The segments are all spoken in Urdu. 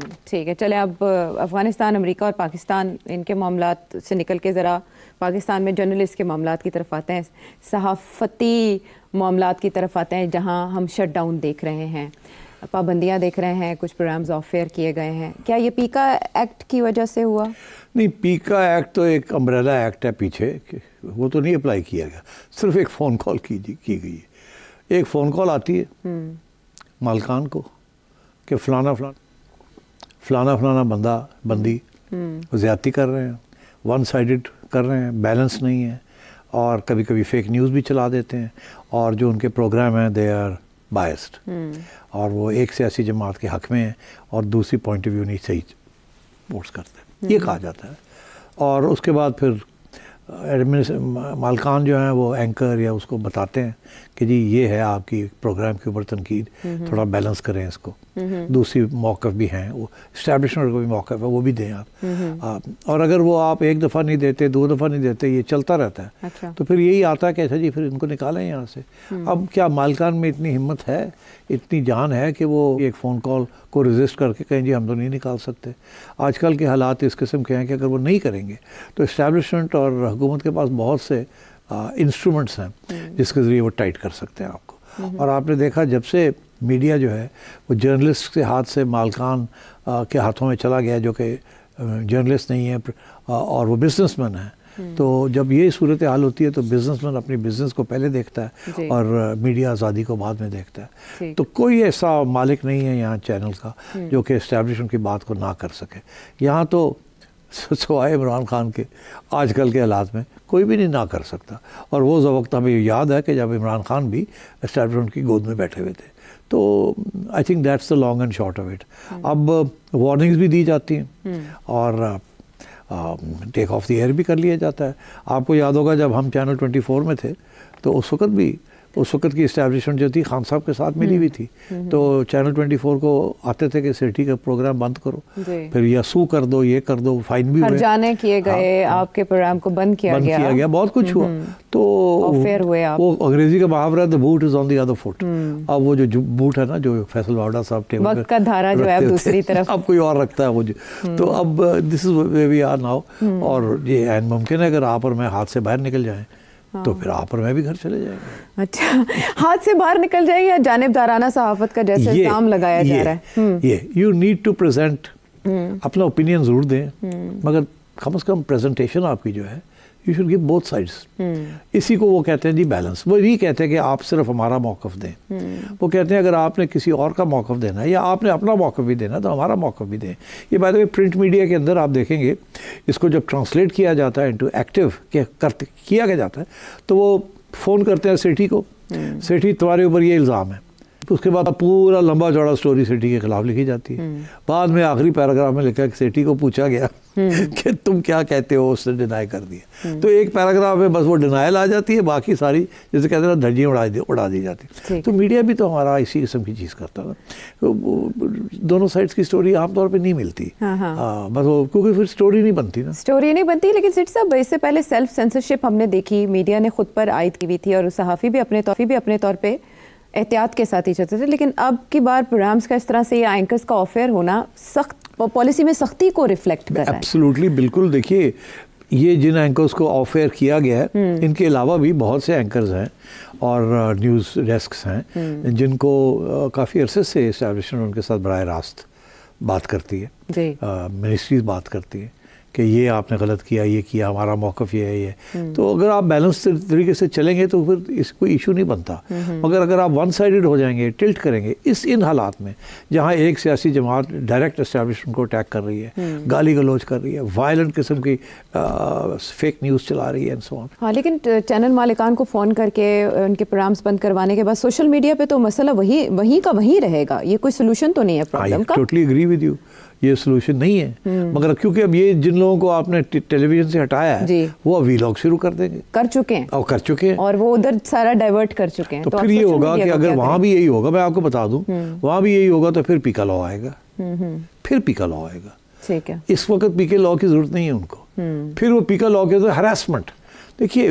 ٹھیک ہے، چلیں اب افغانستان، امریکہ اور پاکستان ان کے معاملات سے نکل کے ذرا پاکستان میں جرنلسٹ کے معاملات کی طرف آتے ہیں، صحافتی معاملات کی طرف آتے ہیں، جہاں ہم شٹ ڈاؤن دیکھ رہے ہیں، پابندیاں دیکھ رہے ہیں، کچھ پروگرامز آف ایئر کیے گئے ہیں. کیا یہ پیکا ایکٹ کی وجہ سے ہوا؟ نہیں، پیکا ایکٹ تو ایک امبریلا ایکٹ ہے پیچھے، وہ تو نہیں اپلائی کیا گیا، صرف ایک فون کال کی گئی ہے. ایک فون کال آتی ہے مالکان کو کہ فلانا بندی زیادتی کر رہے ہیں، ون سائیڈڈ کر رہے ہیں، بیلنس نہیں ہے، اور کبھی کبھی فیک نیوز بھی چلا دیتے ہیں، اور جو ان کے پروگرام ہیں دے آر بائسڈ، اور وہ ایک سیاسی جماعت کے حق میں ہیں اور دوسری پوائنٹ آف ویو نہیں صحیح پوسٹ کرتے ہیں، یہ کہا جاتا ہے. اور اس کے بعد پھر مالکان جو ہیں وہ اینکر یا اس کو بتاتے ہیں کہ جی یہ ہے آپ کی پروگرام کے اوپر تنقید، تھوڑا بیلنس کریں اس کو. دوسری موقف بھی ہیں، وہ اسٹیبلشمنٹ کا بھی موقف ہے، وہ بھی دیں آپ. اور اگر وہ آپ ایک دفعہ نہیں دیتے، دو دفعہ نہیں دیتے، یہ چلتا رہتا ہے، تو پھر یہی آتا ہے کہ اچھا جی پھر ان کو نکالیں یہاں سے. اب کیا مالکان میں اتنی ہمت ہے، اتنی جان ہے کہ وہ ایک فون کال کو ریزسٹ کر کے کہیں جی ہم تو نہیں نکال سکتے؟ آج کل کے حالات اس قسم کے ہیں کہ اگر وہ نہیں کریں گے تو اسٹیبلشمنٹ اور حکومت کے پاس بہت سے انسٹرومنٹس ہیں جس کے ذریعے وہ ٹائٹ کر سکتے ہیں آپ کو. اور آپ نے دیکھا جب سے میڈیا جو ہے وہ جرنلسٹ کے ہاتھ سے مالکان کے ہاتھوں میں چلا گیا، جو کہ جرنلسٹ نہیں ہے اور وہ بزنس مین ہے، تو جب یہ صورتحال ہوتی ہے تو بزنس مین اپنی بزنس کو پہلے دیکھتا ہے اور میڈیا آزادی کو بعد میں دیکھتا ہے. تو کوئی ایسا مالک نہیں ہے یہاں چینل کا جو کہ اسٹیبلشمنٹ کی بات کو نہ کر سکے. یہاں تو سوائے عمران خان کے آج کل کے حالات میں کوئی بھی نہیں نہ کر سکتا. اور وہ وقت ہمیں یاد ہے کہ جب عمران خان بھی اسٹیبلشمنٹ کی گود میں بیٹھے ہوئے تھے. تو I think that's the long and short of it. اب وارننگز بھی دی جاتی ہیں اور ٹیک آف دی ایئر بھی کر لیا جاتا ہے. آپ کو یاد ہوگا جب ہم چینل 24 میں تھے تو اس وقت کی اسٹیبلشمنٹ جو تھی خان صاحب کے ساتھ ملی ہوئی تھی، تو چینل 24 کو آتے تھے کہ سیٹی کا پروگرام بند کرو، پھر یا سو کر دو، یہ کر دو، فائن بھی ہوئے، جانے کیے گئے، آپ کے پروگرام کو بند کیا گیا، بہت کچھ ہوا. تو وہ انگریزی کا محاورہ ہے، the boot is on the other foot. اب وہ جو بوٹ ہے نا، جو فیصل واوڈا صاحب وقت کا دھارا جو ہے دوسری طرف اب کوئی اور رکھتا ہے وہ تو اب this is where we are now. اور یہ عین ممکن ہے اگر آپ اور میں ہاتھ سے باہر نکل جائیں تو پھر آپ اور میں بھی گھر چلے جائیں گے. اچھا، ہاتھ سے باہر نکل جائیں یا جانبدارانہ صحافت کا جیسے الزام لگایا جا رہا ہے؟ یہ یو نیڈ ٹو پریزنٹ، اپنا اوپینین ضرور دیں، مگر کم از کم پریزنٹیشن آپ کی جو ہے you should give both sides. اسی کو وہ کہتے ہیں جی بیلنس. وہ یہی کہتے ہیں کہ آپ صرف ہمارا موقف دیں. وہ کہتے ہیں اگر آپ نے کسی اور کا موقف دینا ہے یا آپ نے اپنا موقف بھی دینا تو ہمارا موقف بھی دیں. یہ by the way print media کے اندر آپ دیکھیں گے اس کو جب ٹرانسلیٹ کیا جاتا ہے انٹو ایکٹیو کیا جاتا ہے تو وہ فون کرتے ہیں سیٹھی کو، سیٹھی تمہارے اوپر یہ الزام ہے. اس کے بعد پورا لمبا چوڑا سٹوری سیٹھی کے خلاف لکھی جاتی ہے. بعد میں آخری پیراگراف میں لکھا کہ سیٹھی کو پوچھا گیا کہ تم کیا کہتے ہو، اس نے ڈینائی کر دیا. تو ایک پیراگراف میں بس وہ ڈینائل آ جاتی ہے، باقی ساری جیسے کہتے ہیں دھجیاں اڑا دی جاتی. تو میڈیا بھی تو ہمارا اسی قسم کی چیز کرتا ہے. دونوں سائڈس کی سٹوری عام طور پہ نہیں ملتی، بس وہ کیونکہ پھر سٹوری نہیں بنتی نا، سٹوری نہیں بنتی. لیکن سیٹ صاحب اس سے پہلے سیلف سینسرشپ ہم نے دیکھی، میڈیا نے خود پر عائد کی ہوئی تھی اور صحافی بھی اپنے طور پہ احتیاط کے ساتھ ہی چلتے تھے. لیکن اب کی بار پروگرامز کا اس طرح سے یا اینکرز کا آف ایئر ہونا سخت پالیسی میں سختی کو ریفلیکٹ کر رہا ہے. ایبسلیوٹلی، بالکل. دیکھیے یہ جن اینکرز کو آف ایئر کیا گیا ہے ان کے علاوہ بھی بہت سے اینکرز ہیں اور نیوز ڈیسکس ہیں جن کو کافی عرصے سے اسٹیبلشمنٹ ان کے ساتھ براہ راست بات کرتی ہے، منسٹریز بات کرتی ہے کہ یہ آپ نے غلط کیا، یہ کیا، ہمارا موقف یہ ہے یہ. تو اگر آپ بیلنس طریقے سے چلیں گے تو پھر اس کوئی ایشو نہیں بنتا. مگر اگر آپ ون سائیڈڈ ہو جائیں گے، ٹلٹ کریں گے ان حالات میں جہاں ایک سیاسی جماعت ڈائریکٹ اسٹیبلشمنٹ کو اٹیک کر رہی ہے، گالی گلوچ کر رہی ہے، وائلنٹ قسم کی فیک نیوز چلا رہی ہے اینڈ سو آن. ہاں، لیکن چینل مالکان کو فون کر کے ان کے پروگرامز بند کروانے کے بعد سوشل میڈیا پہ تو مسئلہ وہیں کا وہیں رہے گا. یہ کوئی سولوشن تو نہیں ہے پرابلم کا. ٹوٹلی ایگری ود یو، یہ سولوشن نہیں ہے. مگر کیونکہ اب یہ جن لوگوں کو آپ نے ٹیلی ویژن سے ہٹایا ہے وہ ویلاگ شروع کر دیں گے، کر چکے ہیں اور وہ ادھر سارا ڈائیورٹ کر چکے ہیں. تو پھر یہ ہوگا کہ اگر وہاں بھی یہی ہوگا، میں آپ کو بتا دوں وہاں بھی یہی ہوگا تو پھر پیکا لا آئے گا. ٹھیک ہے، اس وقت پیکے لا کی ضرورت نہیں ہے ان کو. پھر وہ پیکا لا کے ہراسمنٹ. دیکھیے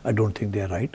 I don't think they are right.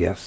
Yes.